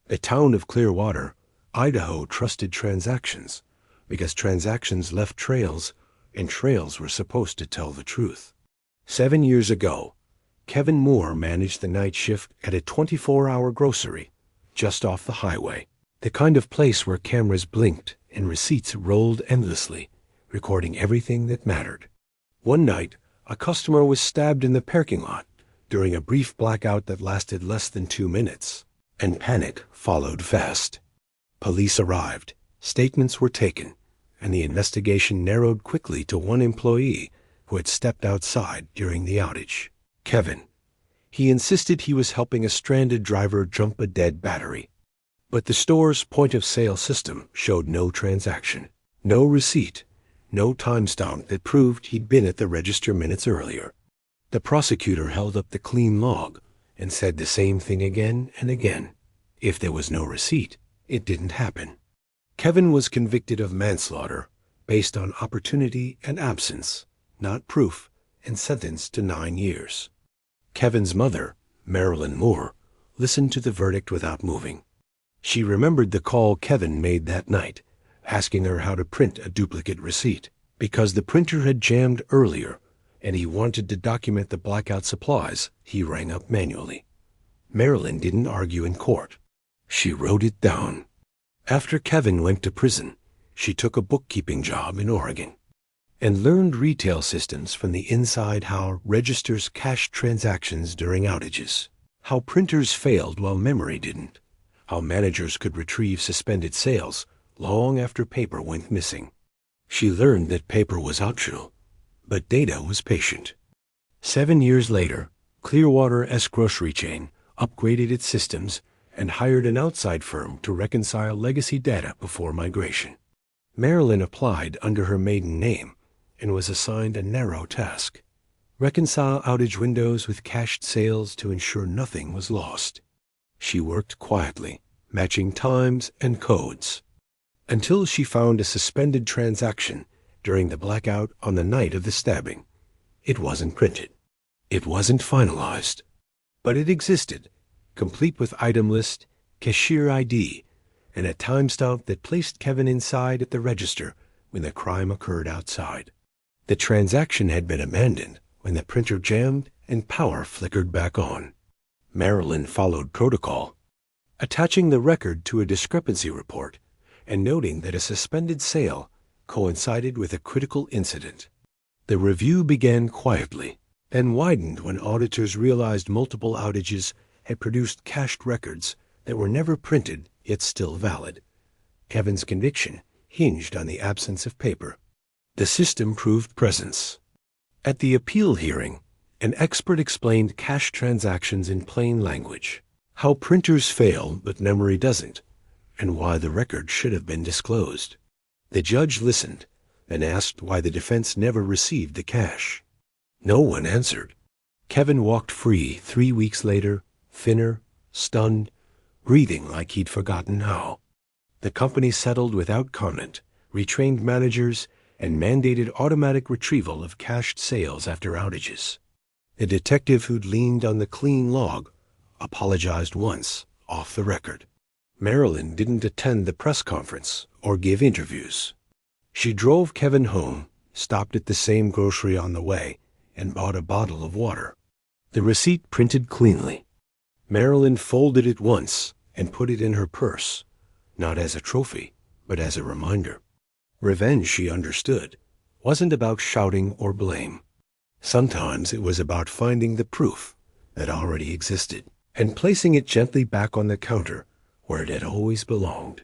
The town of Clearwater, Idaho trusted transactions because transactions left trails, and trails were supposed to tell the truth. 7 years ago, Kevin Moore managed the night shift at a 24-hour grocery just off the highway, the kind of place where cameras blinked and receipts rolled endlessly, recording everything that mattered. One night, a customer was stabbed in the parking lot during a brief blackout that lasted less than 2 minutes, and panic followed fast. Police arrived, statements were taken, and the investigation narrowed quickly to one employee who had stepped outside during the outage. Kevin. He insisted he was helping a stranded driver jump a dead battery. But the store's point-of-sale system showed no transaction, no receipt, no timestamp that proved he'd been at the register minutes earlier. The prosecutor held up the clean log and said the same thing again and again. If there was no receipt, it didn't happen. Kevin was convicted of manslaughter based on opportunity and absence, not proof, and sentenced to 9 years. Kevin's mother, Marilyn Moore, listened to the verdict without moving. She remembered the call Kevin made that night, asking her how to print a duplicate receipt, because the printer had jammed earlier and he wanted to document the blackout supplies he rang up manually. Marilyn didn't argue in court. She wrote it down. After Kevin went to prison, she took a bookkeeping job in Oregon and learned retail systems from the inside: how registers cached transactions during outages, how printers failed while memory didn't, how managers could retrieve suspended sales long after paper went missing. She learned that paper was optional, but data was patient. 7 years later, Clearwater's grocery chain upgraded its systems and hired an outside firm to reconcile legacy data before migration. Marilyn applied under her maiden name and was assigned a narrow task: reconcile outage windows with cached sales to ensure nothing was lost. She worked quietly, matching times and codes, until she found a suspended transaction during the blackout on the night of the stabbing. It wasn't printed. It wasn't finalized. But it existed, complete with item list, cashier ID, and a timestamp that placed Kevin inside at the register when the crime occurred outside. The transaction had been abandoned when the printer jammed and power flickered back on. Marilyn followed protocol, attaching the record to a discrepancy report and noting that a suspended sale coincided with a critical incident. The review began quietly, then widened when auditors realized multiple outages had produced cached records that were never printed yet still valid. Kevin's conviction hinged on the absence of paper. The system proved presence. At the appeal hearing, an expert explained cash transactions in plain language, how printers fail but memory doesn't, and why the record should have been disclosed. The judge listened and asked why the defense never received the cash. No one answered. Kevin walked free 3 weeks later, thinner, stunned, breathing like he'd forgotten how. The company settled without comment, retrained managers, and mandated automatic retrieval of cached sales after outages. The detective who'd leaned on the clean log apologized once, off the record. Marilyn didn't attend the press conference or give interviews. She drove Kevin home, stopped at the same grocery on the way, and bought a bottle of water. The receipt printed cleanly. Marilyn folded it once and put it in her purse, not as a trophy, but as a reminder. Revenge, she understood, wasn't about shouting or blame. Sometimes it was about finding the proof that already existed and placing it gently back on the counter where it had always belonged.